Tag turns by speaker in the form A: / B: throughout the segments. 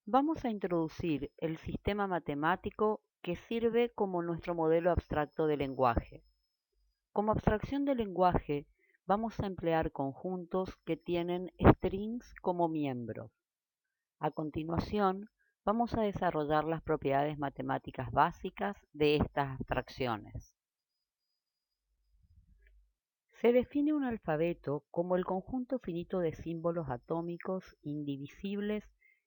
A: Vamos a introducir el sistema matemático que sirve como nuestro modelo abstracto de lenguaje. Como abstracción de lenguaje, vamos a emplear conjuntos que tienen strings como miembros. A continuación, vamos a desarrollar las propiedades matemáticas básicas de estas abstracciones. Se define un alfabeto como el conjunto finito de símbolos atómicos indivisibles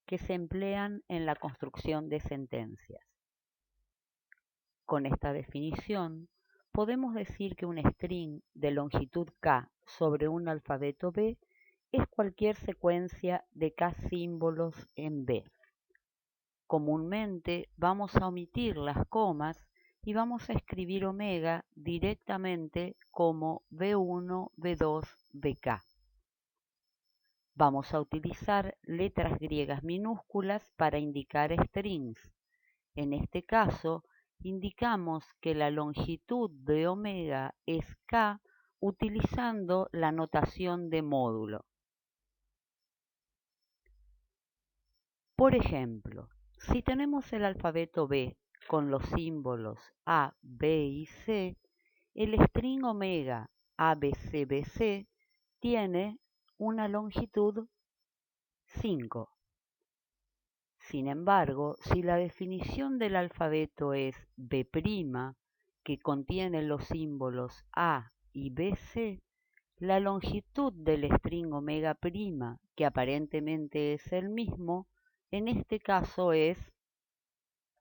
A: que se emplean en la construcción de sentencias. Con esta definición, podemos decir que un string de longitud k sobre un alfabeto B es cualquier secuencia de k símbolos en B. Comúnmente vamos a omitir las comas y vamos a escribir omega directamente como B1, B2, BK. Vamos a utilizar letras griegas minúsculas para indicar strings. En este caso, indicamos que la longitud de omega es k utilizando la notación de módulo. Por ejemplo, si tenemos el alfabeto B con los símbolos A, B y C, el string omega ABCBC tiene una longitud 5. Sin embargo, si la definición del alfabeto es B', que contiene los símbolos A y BC, la longitud del string omega', que aparentemente es el mismo, en este caso es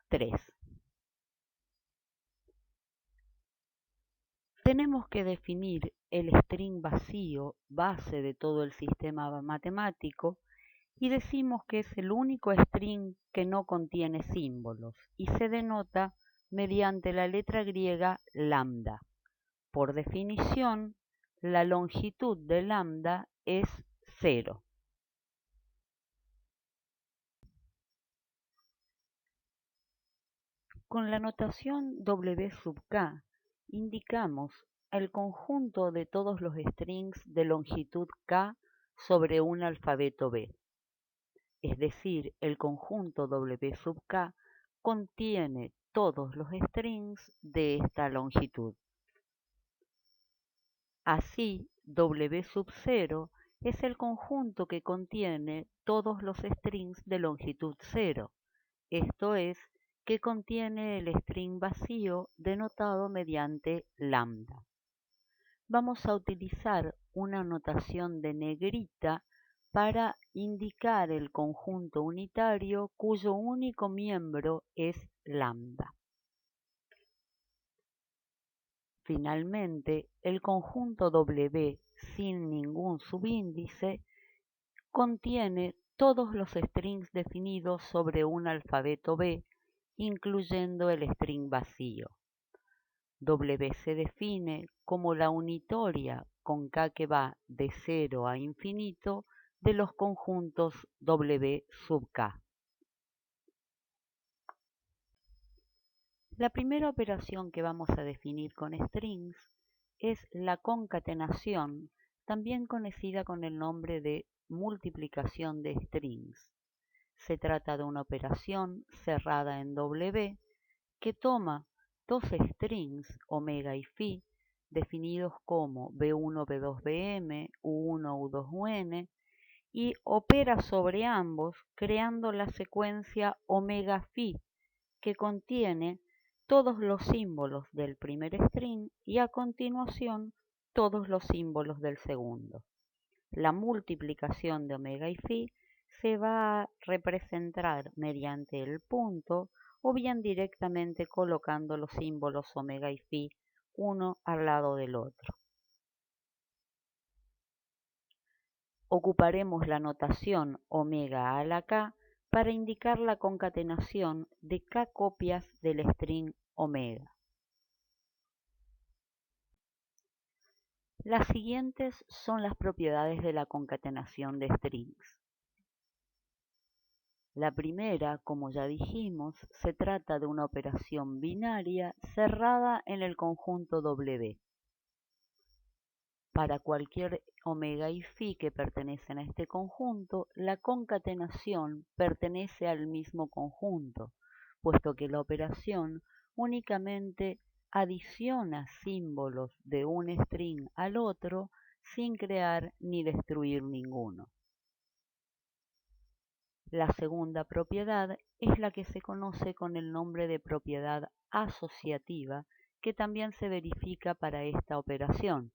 A: 3. Tenemos que definir el string vacío, base de todo el sistema matemático, y decimos que es el único string que no contiene símbolos y se denota mediante la letra griega lambda. Por definición, la longitud de lambda es 0. Con la notación W sub k indicamos el conjunto de todos los strings de longitud k sobre un alfabeto B. Es decir, el conjunto W sub k contiene todos los strings de esta longitud. Así, W sub 0 es el conjunto que contiene todos los strings de longitud 0, esto es, que contiene el string vacío denotado mediante lambda. Vamos a utilizar una notación de negrita para indicar el conjunto unitario cuyo único miembro es lambda. Finalmente, el conjunto W sin ningún subíndice contiene todos los strings definidos sobre un alfabeto B, incluyendo el string vacío. W se define como la unitoria con k que va de 0 a infinito de los conjuntos W sub k. La primera operación que vamos a definir con strings es la concatenación, también conocida con el nombre de multiplicación de strings. Se trata de una operación cerrada en W que toma dos strings, omega y phi, definidos como B1, B2, Bm, U1, U2, Un, y opera sobre ambos creando la secuencia omega phi, que contiene todos los símbolos del primer string y a continuación todos los símbolos del segundo. La multiplicación de omega y phi se va a representar mediante el punto o bien directamente colocando los símbolos omega y phi uno al lado del otro. Ocuparemos la notación omega a la k para indicar la concatenación de k copias del string omega. Las siguientes son las propiedades de la concatenación de strings. La primera, como ya dijimos, se trata de una operación binaria cerrada en el conjunto W. Para cualquier omega y phi que pertenecen a este conjunto, la concatenación pertenece al mismo conjunto, puesto que la operación únicamente adiciona símbolos de un string al otro sin crear ni destruir ninguno. La segunda propiedad es la que se conoce con el nombre de propiedad asociativa, que también se verifica para esta operación.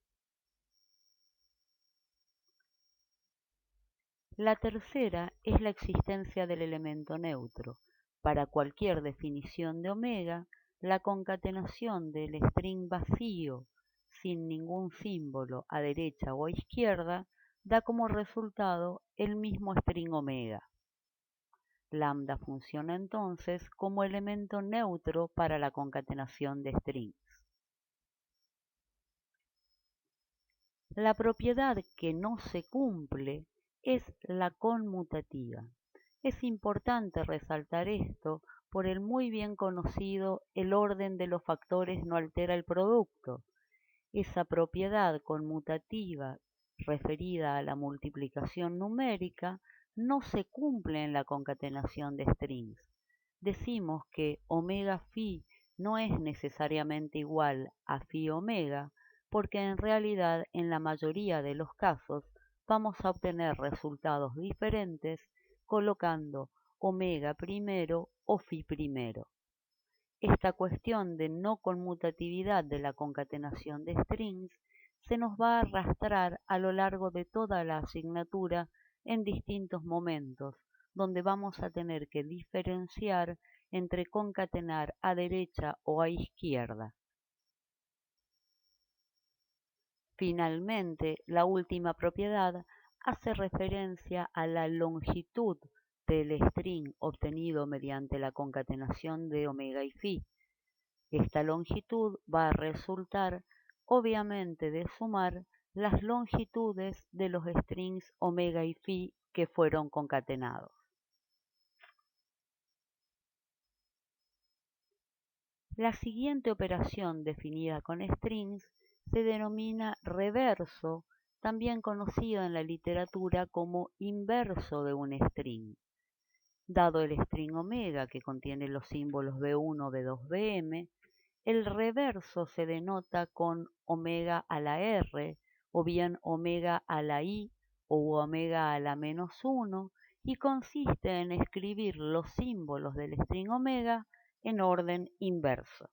A: La tercera es la existencia del elemento neutro. Para cualquier definición de omega, la concatenación del string vacío sin ningún símbolo a derecha o a izquierda da como resultado el mismo string omega. Lambda funciona entonces como elemento neutro para la concatenación de strings. La propiedad que no se cumple es la conmutativa. Es importante resaltar esto por el muy bien conocido el orden de los factores no altera el producto. Esa propiedad conmutativa referida a la multiplicación numérica no se cumple en la concatenación de strings. Decimos que omega phi no es necesariamente igual a phi omega, porque en realidad en la mayoría de los casos vamos a obtener resultados diferentes colocando omega primero o phi primero. Esta cuestión de no conmutatividad de la concatenación de strings se nos va a arrastrar a lo largo de toda la asignatura en distintos momentos, donde vamos a tener que diferenciar entre concatenar a derecha o a izquierda. Finalmente, la última propiedad hace referencia a la longitud del string obtenido mediante la concatenación de omega y phi. Esta longitud va a resultar, obviamente, de sumar las longitudes de los strings omega y phi que fueron concatenados. La siguiente operación definida con strings se denomina reverso, también conocido en la literatura como inverso de un string. Dado el string omega que contiene los símbolos B1, B2, Bm, el reverso se denota con omega a la r, o bien omega a la i, o omega a la -1, y consiste en escribir los símbolos del string omega en orden inverso.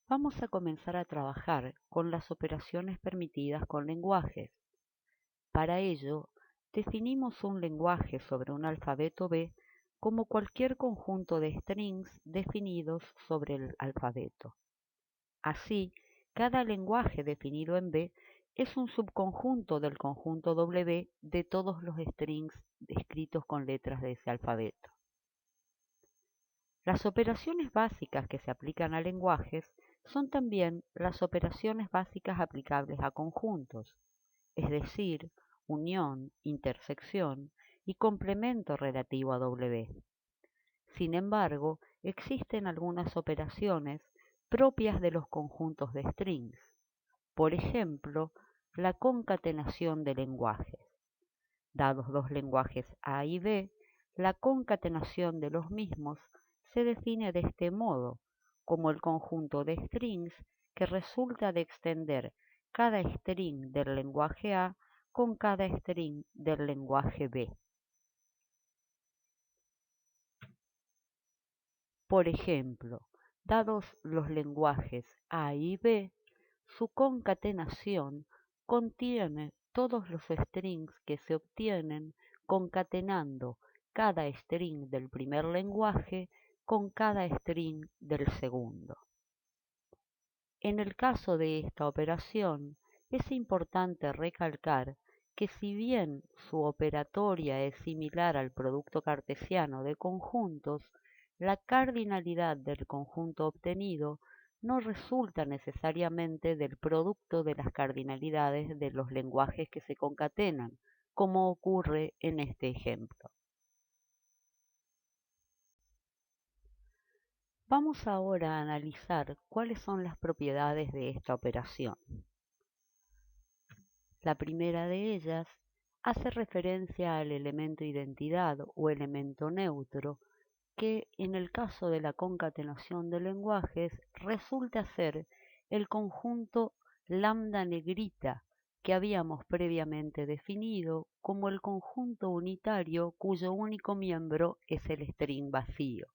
A: Vamos a comenzar a trabajar con las operaciones permitidas con lenguajes. Para ello, definimos un lenguaje sobre un alfabeto B como cualquier conjunto de strings definidos sobre el alfabeto. Así, cada lenguaje definido en B es un subconjunto del conjunto W de todos los strings escritos con letras de ese alfabeto. Las operaciones básicas que se aplican a lenguajes son también las operaciones básicas aplicables a conjuntos, es decir, unión, intersección y complemento relativo a W. Sin embargo, existen algunas operaciones propias de los conjuntos de strings. Por ejemplo, la concatenación de lenguajes. Dados dos lenguajes A y B, la concatenación de los mismos se define de este modo, como el conjunto de strings que resulta de extender cada string del lenguaje A con cada string del lenguaje B. Por ejemplo, dados los lenguajes A y B, su concatenación contiene todos los strings que se obtienen concatenando cada string del primer lenguaje con cada string del segundo. En el caso de esta operación, es importante recalcar que si bien su operatoria es similar al producto cartesiano de conjuntos, la cardinalidad del conjunto obtenido no resulta necesariamente del producto de las cardinalidades de los lenguajes que se concatenan, como ocurre en este ejemplo. Vamos ahora a analizar cuáles son las propiedades de esta operación. La primera de ellas hace referencia al elemento identidad o elemento neutro, que en el caso de la concatenación de lenguajes resulta ser el conjunto lambda negrita que habíamos previamente definido como el conjunto unitario cuyo único miembro es el string vacío.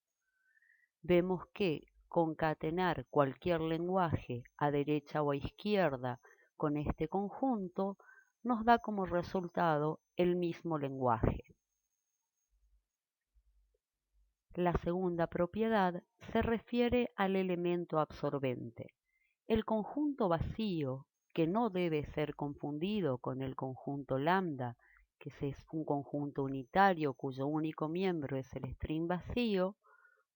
A: Vemos que concatenar cualquier lenguaje a derecha o a izquierda con este conjunto nos da como resultado el mismo lenguaje. La segunda propiedad se refiere al elemento absorbente. El conjunto vacío, que no debe ser confundido con el conjunto lambda, que es un conjunto unitario cuyo único miembro es el string vacío,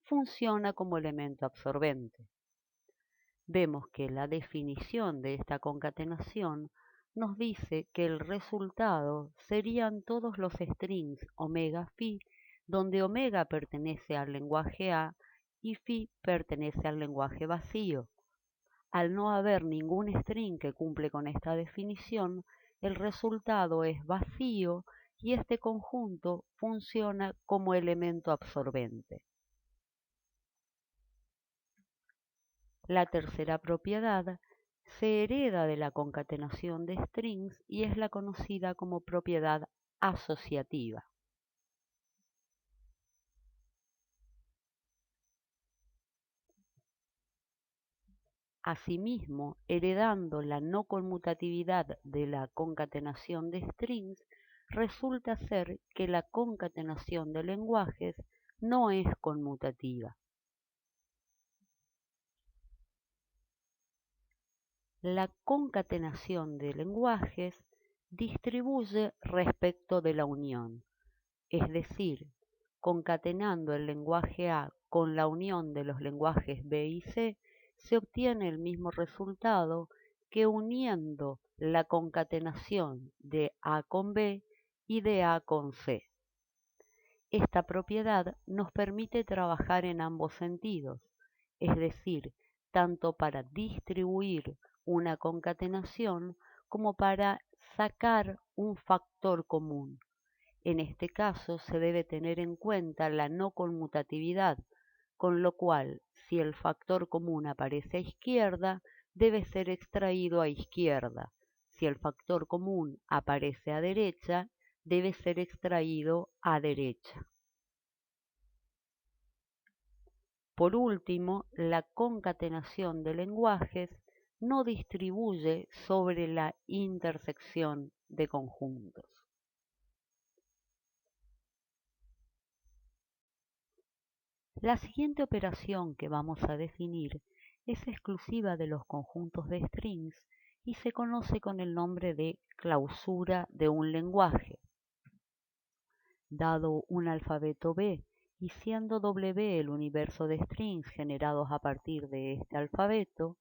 A: funciona como elemento absorbente. Vemos que la definición de esta concatenación nos dice que el resultado serían todos los strings omega phi, donde omega pertenece al lenguaje A y phi pertenece al lenguaje vacío. Al no haber ningún string que cumple con esta definición, el resultado es vacío y este conjunto funciona como elemento absorbente. La tercera propiedad se hereda de la concatenación de strings y es la conocida como propiedad asociativa. Asimismo, heredando la no conmutatividad de la concatenación de strings, resulta ser que la concatenación de lenguajes no es conmutativa. La concatenación de lenguajes distribuye respecto de la unión, es decir, concatenando el lenguaje A con la unión de los lenguajes B y C, se obtiene el mismo resultado que uniendo la concatenación de A con B y de A con C. Esta propiedad nos permite trabajar en ambos sentidos, es decir, tanto para distribuir una concatenación como para sacar un factor común. En este caso se debe tener en cuenta la no conmutatividad, con lo cual si el factor común aparece a izquierda, debe ser extraído a izquierda. Si el factor común aparece a derecha, debe ser extraído a derecha. Por último, la concatenación de lenguajes no distribuye sobre la intersección de conjuntos. La siguiente operación que vamos a definir es exclusiva de los conjuntos de strings y se conoce con el nombre de clausura de un lenguaje. Dado un alfabeto B y siendo W el universo de strings generados a partir de este alfabeto,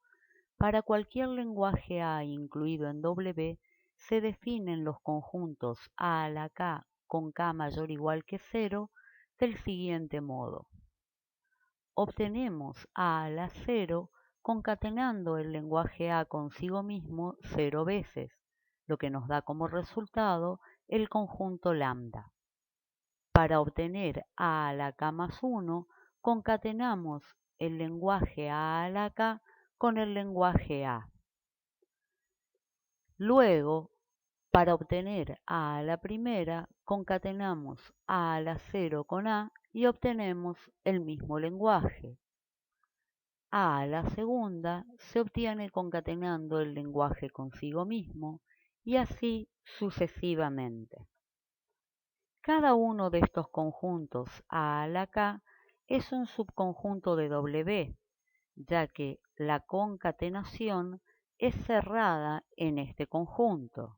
A: para cualquier lenguaje A incluido en W se definen los conjuntos A a la K con K mayor o igual que 0 del siguiente modo. Obtenemos A a la 0 concatenando el lenguaje A consigo mismo 0 veces, lo que nos da como resultado el conjunto lambda. Para obtener A a la K más 1, concatenamos el lenguaje A a la K con el lenguaje A. Luego, para obtener A a la primera, concatenamos A a la 0 con A y obtenemos el mismo lenguaje. A a la segunda se obtiene concatenando el lenguaje consigo mismo y así sucesivamente. Cada uno de estos conjuntos A a la K es un subconjunto de W, ya que la concatenación es cerrada en este conjunto.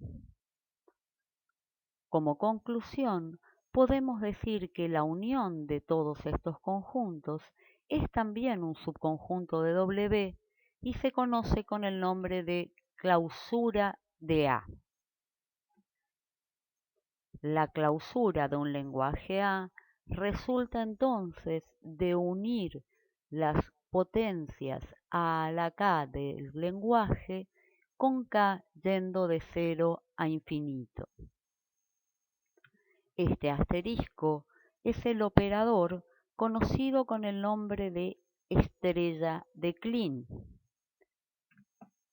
A: Como conclusión, podemos decir que la unión de todos estos conjuntos es también un subconjunto de W y se conoce con el nombre de clausura de A. La clausura de un lenguaje A resulta entonces de unir las potencias a la K del lenguaje con K yendo de 0 a infinito. Este asterisco es el operador conocido con el nombre de estrella de Kleene.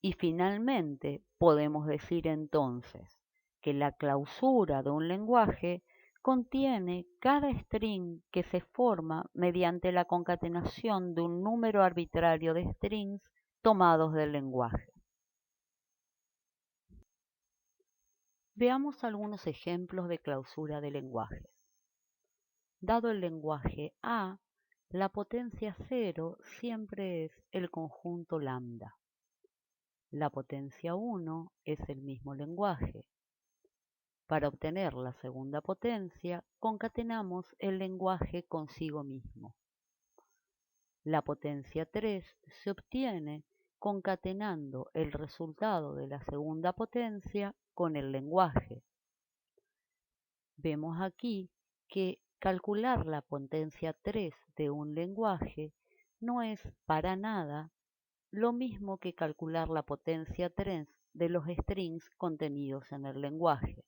A: Y finalmente podemos decir entonces que la clausura de un lenguaje contiene cada string que se forma mediante la concatenación de un número arbitrario de strings tomados del lenguaje. Veamos algunos ejemplos de clausura de lenguajes. Dado el lenguaje A, la potencia 0 siempre es el conjunto lambda. La potencia 1 es el mismo lenguaje. Para obtener la segunda potencia, concatenamos el lenguaje consigo mismo. La potencia 3 se obtiene concatenando el resultado de la segunda potencia con el lenguaje. Vemos aquí que calcular la potencia 3 de un lenguaje no es para nada lo mismo que calcular la potencia 3 de los strings contenidos en el lenguaje.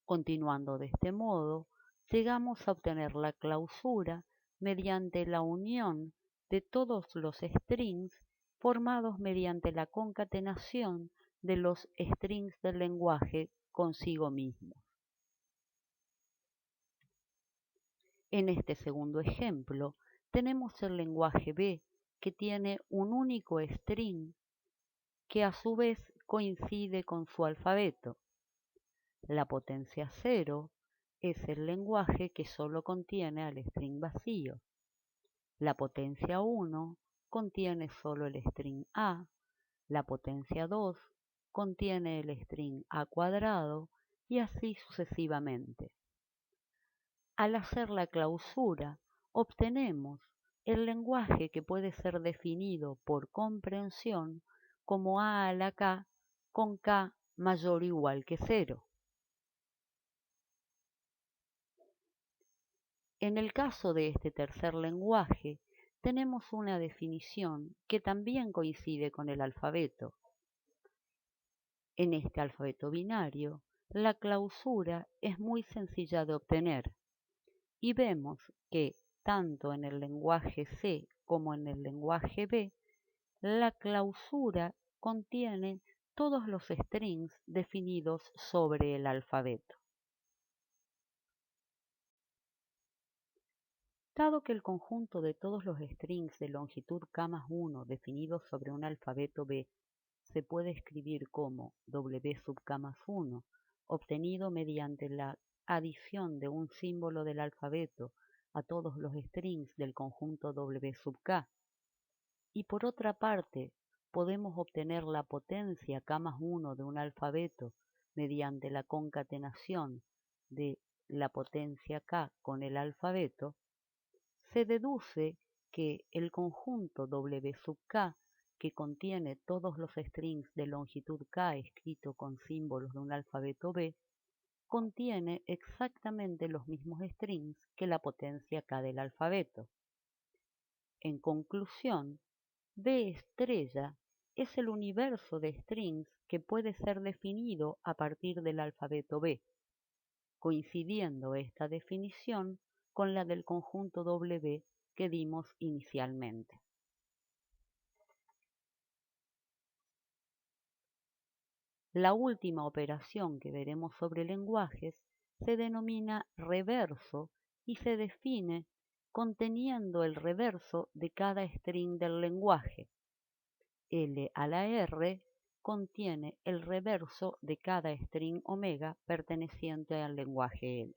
A: Continuando de este modo, llegamos a obtener la clausura mediante la unión de todos los strings formados mediante la concatenación de los strings del lenguaje consigo mismos. En este segundo ejemplo, tenemos el lenguaje B, que tiene un único string que a su vez coincide con su alfabeto. La potencia 0 es el lenguaje que solo contiene al string vacío. La potencia 1 contiene solo el string A. La potencia 2 contiene el string A cuadrado y así sucesivamente. Al hacer la clausura, obtenemos el lenguaje que puede ser definido por comprensión como A a la K con K mayor o igual que 0. En el caso de este tercer lenguaje, tenemos una definición que también coincide con el alfabeto. En este alfabeto binario, la clausura es muy sencilla de obtener y vemos que tanto en el lenguaje C como en el lenguaje B, la clausura contiene todos los strings definidos sobre el alfabeto. Dado que el conjunto de todos los strings de longitud K más 1 definidos sobre un alfabeto B se puede escribir como W sub K más 1, obtenido mediante la adición de un símbolo del alfabeto a todos los strings del conjunto W sub K. Y por otra parte, podemos obtener la potencia K más 1 de un alfabeto mediante la concatenación de la potencia K con el alfabeto. Se deduce que el conjunto W sub K, que contiene todos los strings de longitud K escrito con símbolos de un alfabeto B, contiene exactamente los mismos strings que la potencia K del alfabeto. En conclusión, B estrella es el universo de strings que puede ser definido a partir del alfabeto B, coincidiendo esta definición con la del conjunto W que dimos inicialmente. La última operación que veremos sobre lenguajes se denomina reverso y se define conteniendo el reverso de cada string del lenguaje. L a la R contiene el reverso de cada string omega perteneciente al lenguaje L.